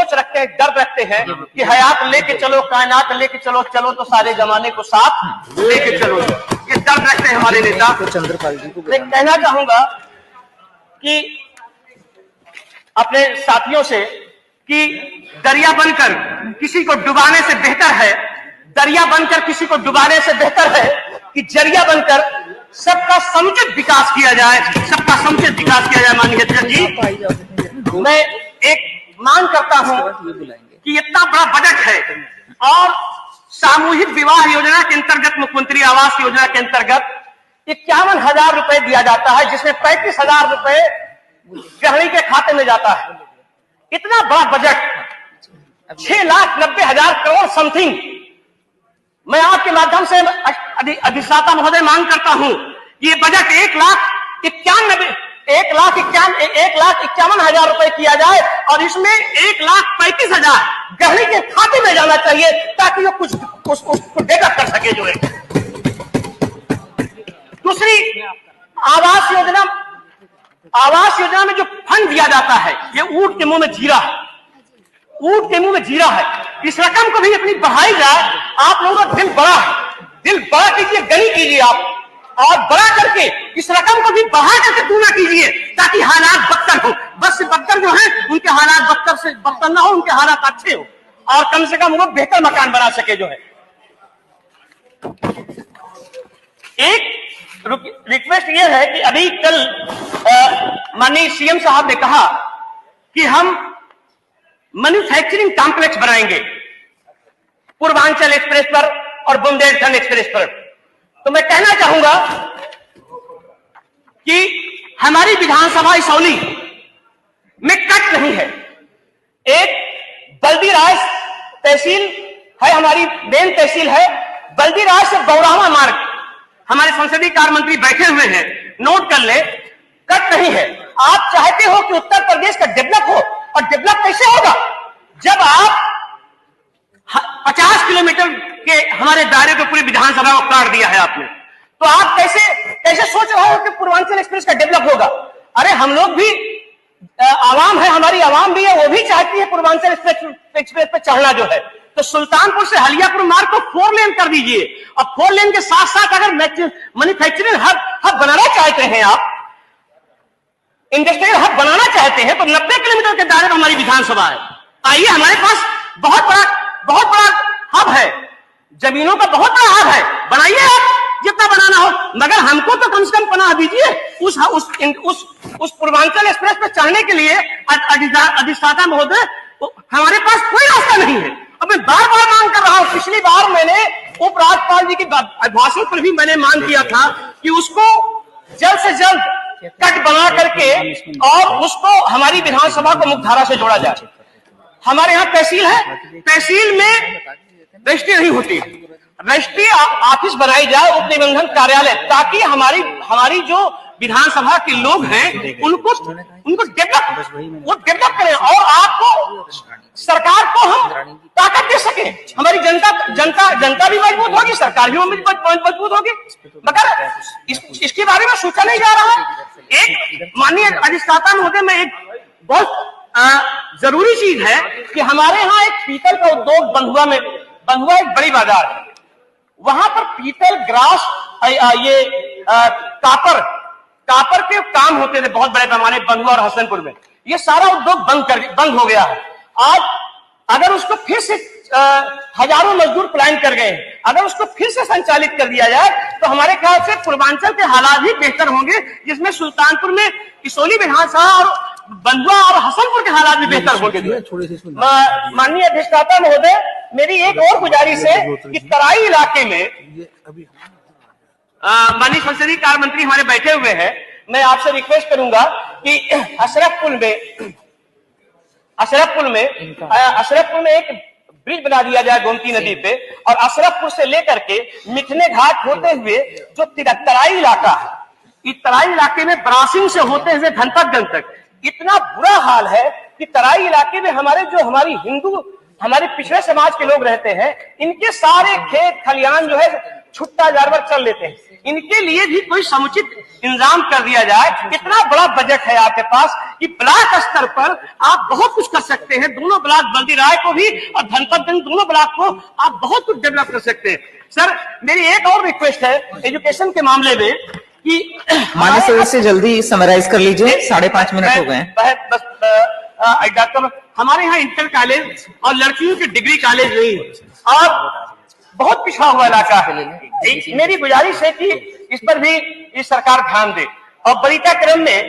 सोच रखते हैं, दर्द रखते हैं कि हयात लेके चलो, कायनात लेके चलो, चलो तो सारे जमाने को साथ लेके चलो, ये दर्द रखते हैं हमारे नेता। चंद्रपाल जी को कहना चाहूंगा कि अपने साथियों से कि दरिया बनकर किसी को डुबाने से बेहतर है, दरिया बनकर किसी को डुबाने से बेहतर है कि जरिया बनकर सबका समुचित विकास किया जाए, सबका समुचित विकास किया जाए। माननीय अध्यक्ष जी, मैं एक मांग करता हूं कि इतना बड़ा बजट है और सामूहिक विवाह योजना के अंतर्गत, मुख्यमंत्री आवास योजना के अंतर्गत 51,000 रुपए दिया जाता है, जिसमें 35,000 रुपए गृहिणी के खाते में जाता है। इतना बड़ा बजट 6,90,000 करोड़ समथिंग। मैं आपके माध्यम से अधिष्ठाता महोदय मांग करता हूं, ये बजट 1,51,000 रुपए किया जाए और इसमें 1,35,000 गृहिणी के खाते में जाना चाहिए ताकि वो कुछ उसको डेटा कर सके जो है। दूसरी, आवास योजना में जो फंड दिया जाता है, ये ऊंट के मुंह में जीरा है, ऊंट के मुंह में जीरा है। इस रकम को भी अपनी बढ़ाई जाए। आप लोगों का दिल बड़ा है, दिल बड़ा कीजिए, गनी कीजिए आप, और बड़ा करके इस रकम को भी बढ़ा करके दूना कीजिए ताकि हालात बदतर हो। बस बदतर जो है उनके हालात बदतर से बदतर ना हो, उनके हालात अच्छे हो और कम से कम वो बेहतर मकान बना सके जो है। एक रिक्वेस्ट ये है कि अभी कल माननीय सीएम साहब ने कहा कि हम मैन्युफैक्चरिंग कॉम्प्लेक्स बनाएंगे पूर्वांचल एक्सप्रेस पर और बुंदेलखंड एक्सप्रेस पर। तो मैं कहना चाहूंगा कि हमारी विधानसभा इसौली में कट नहीं है। एक बल्दीराज तहसील है, हमारी मेन तहसील है। बल्दीराज से बौरामा मार्ग, हमारे संसदीय कार्य मंत्री बैठे हुए हैं, नोट कर ले, कट नहीं है। आप चाहते हो कि उत्तर प्रदेश का डेवलप हो, और डेवलप कैसे होगा जब आप 50 किलोमीटर के हमारे दायरे को पूरी विधानसभा को काट दिया है आपने। तो आप कैसे सोच रहे हो कि पूर्वांचल एक्सप्रेस का डेवलप होगा? अरे हम लोग भी आवाम है, हमारी आवाम भी है, वो भी चाहती है पूर्वांचल एक्सप्रेस पे चढ़ना जो है। तो सुल्तानपुर से हलियापुर मार्ग को 4 लेन कर दीजिए, और 4 लेन के साथ साथ अगर मैन्युफैक्चरिंग हब बनाना चाहते हैं, आप इंडस्ट्रियल हब बनाना चाहते हैं, तो 90 किलोमीटर के दायरे में हमारी विधानसभा है। आइए, हमारे पास बहुत बड़ा हब है, जमीनों का बहुत बड़ा हब है, बनाइए आप जितना बनाना हो, मगर हमको तो कम से कम पनाह दीजिए उस पूर्वांचल एक्सप्रेस पर चढ़ने के लिए। अधिष्ठाता महोदय, हमारे पास कोई रास्ता नहीं है। अब मैं बार बार मांग कर रहा हूं, पिछली बार मैंने उपराज्यपाल जी के भाषण पर भी मैंने मांग किया था कि उसको जल्द से जल्द कट बना करके और उसको हमारी विधानसभा को मुख्यधारा से जोड़ा जाए। हमारे यहाँ तहसील है, तहसील में रजिस्ट्री नहीं होती, रजिस्ट्री ऑफिस बनाई जाए, उप निबंधन कार्यालय, ताकि हमारी जो विधानसभा के लोग हैं उनको डेवलप करें और आपको सरकार को हम ताकत दे सके। हमारी जनता भी मजबूत होगी, सरकार भी मजबूत होगी, मगर इसके बारे में सोचा नहीं जा रहा। एक माननीय अधिष्ठाता महोदय में एक बहुत जरूरी चीज है कि हमारे यहाँ एक पीतल का उद्योग बंधुआ एक बड़ी बाजार है, वहां पर पीतल, ग्रास, कापर के काम होते थे बहुत बड़े पैमाने बंधुआ और हसनपुर में। ये सारा उद्योग बंद हो गया है। आज अगर उसको फिर से हजारों मजदूर प्लान कर गए, अगर उसको फिर से संचालित कर दिया जाए तो हमारे ख्याल से पूर्वांचल के हालात भी बेहतर होंगे, जिसमें सुल्तानपुर में इसौली विधानसभा और बंधुआ और हसनपुर के हालात भी बेहतर होंगे। माननीय अधिष्ठाता महोदय, मेरी एक और गुजारिश है कि तराई इलाके में माननीय संसदीय कार्य मंत्री हमारे बैठे हुए हैं, मैं आपसे रिक्वेस्ट करूंगा कि अशरफपुर में एक ब्रिज बना दिया जाए गोमती नदी पे, और अशरफपुर से लेकर के मिठने घाट होते हुए जो तराई इलाका है, इस तराई इलाके में ब्रासिंग से होते हुए धनपतगंज तक इतना बुरा हाल है कि तराई इलाके में हमारी हमारे पिछड़े समाज के लोग रहते हैं, इनके सारे खेत खलियान जो है छुट्टा जानवर चल लेते हैं, इनके लिए भी कोई समुचित इंतजाम कर दिया जाए। इतना बड़ा बजट है आपके पास कि ब्लॉक स्तर पर आप बहुत कुछ कर सकते हैं। दोनों ब्लॉक बल्दी राय को भी और धनपतगंज दोनों ब्लॉक को आप बहुत कुछ डेवलप कर सकते हैं। सर मेरी एक और रिक्वेस्ट है एजुकेशन के मामले में कि माननीय सदस्य जल्दी समराइज कर लीजिए, 5.5 मिनट हो गए हैं। डॉक्टर हमारे यहाँ इंटर कॉलेज और लड़कियों के डिग्री कॉलेज नहीं है और बहुत पिछड़ा हुआ इलाका है। मेरी गुजारिश है कि इस पर भी इस सरकार ध्यान दे और बरीता क्रम में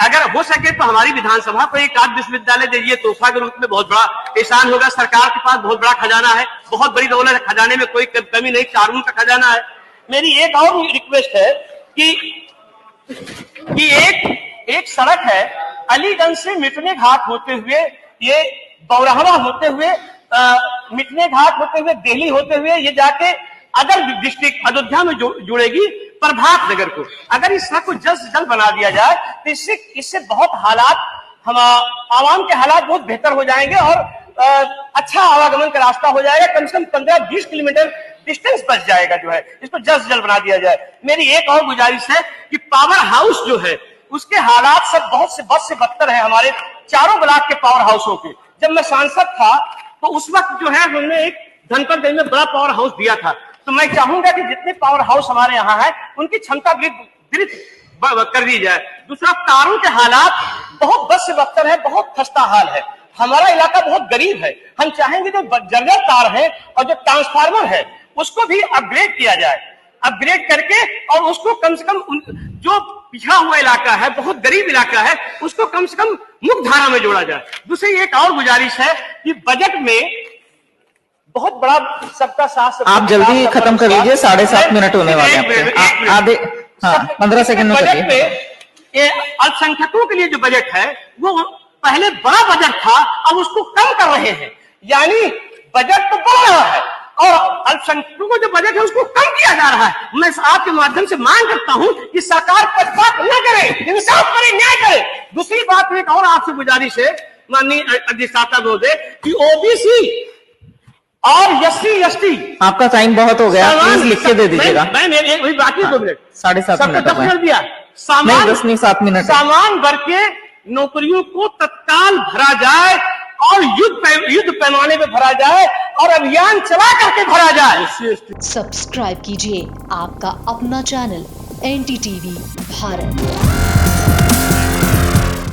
अगर हो सके तो हमारी विधानसभा को एक आध विश्वविद्यालय दीजिए, तोहफा के रूप में बहुत बड़ा एहसान होगा। सरकार के पास बहुत बड़ा खजाना है, बहुत बड़ी दौलत है, खजाने में कोई कमी नहीं, कानून का खजाना है। मेरी एक और रिक्वेस्ट है कि एक सड़क है अलीगंज से मिटने घाट होते हुए, ये बौराहवा होते हुए, मिटने घाट होते हुए, दिल्ली होते हुए ये जाके अदर डिस्ट्रिक्ट अयोध्या में जुड़ेगी प्रभात नगर को। अगर इस सड़क को जल्द से जल्द बना दिया जाए तो इससे बहुत हालात, हम आवाम के हालात बहुत बेहतर हो जाएंगे और अच्छा आवागमन का रास्ता हो जाएगा। कम से कम 15-20 किलोमीटर डिस्टेंस बच जाएगा जो है, इसको जल्द से जल्द बना दिया जाए। मेरी एक और गुजारिश है कि पावर हाउस जो है उसके हालात सब बहुत से बद से बदतर है। हमारे चारों ब्लॉक के पावर हाउसों के, जब मैं सांसद था तो उस वक्त जो है हमने एक धनपतगंज में बड़ा पावर हाउस दिया था। तो मैं चाहूंगा कि जितने पावर हाउस हमारे यहाँ है उनकी क्षमता वृद्धि कर दी जाए। दूसरा, तारों के हालात बहुत बद से बदतर है, बहुत खस्ता हाल है। हमारा इलाका बहुत गरीब है, हम चाहेंगे जो जर्जर तार है और जो ट्रांसफार्मर है उसको भी अपग्रेड किया जाए, अपग्रेड करके और उसको कम से कम जो पिछड़ा हुआ इलाका है, बहुत गरीब इलाका है, उसको कम से कम मुख्य धारा में जोड़ा जाए। दूसरी एक और गुजारिश है कि बजट में बहुत बड़ा सबका साथ, आप जल्दी खत्म कर लीजिए, 7.5 मिनट होने वाले हैं आधे, हाँ 15 सेकंड में बजट में ये अल्पसंख्यकों के लिए जो बजट है वो पहले बड़ा बजट था, अब उसको कम कर रहे हैं। यानी बजट तो बढ़ रहा है और अल्पसंख्यकों को जो बजट है उसको कम किया जा रहा है। मैं आपके माध्यम से मांग करता हूं कि सरकार पक्षपात न करे, इंसाफ करे, न्याय करे। दूसरी बात एक और आपसे गुजारिश है माननीय अधिष्ठाता महोदय कि ओबीसी और एससी एसटी, आपका टाइम बहुत हो गया, प्लीज लिख के दे दीजिएगा। मैं बाकी 2 मिनट, 7.5 मिनट हो गए। दिया नहीं 10 नहीं 7 मिनट। सामान वर्ग के नौकरियों को तत्काल भरा जाए और युद्ध पैमाने पे भरा जाए और अभियान चला करके भरा जाए। सब्सक्राइब कीजिए आपका अपना चैनल NTTV भारत।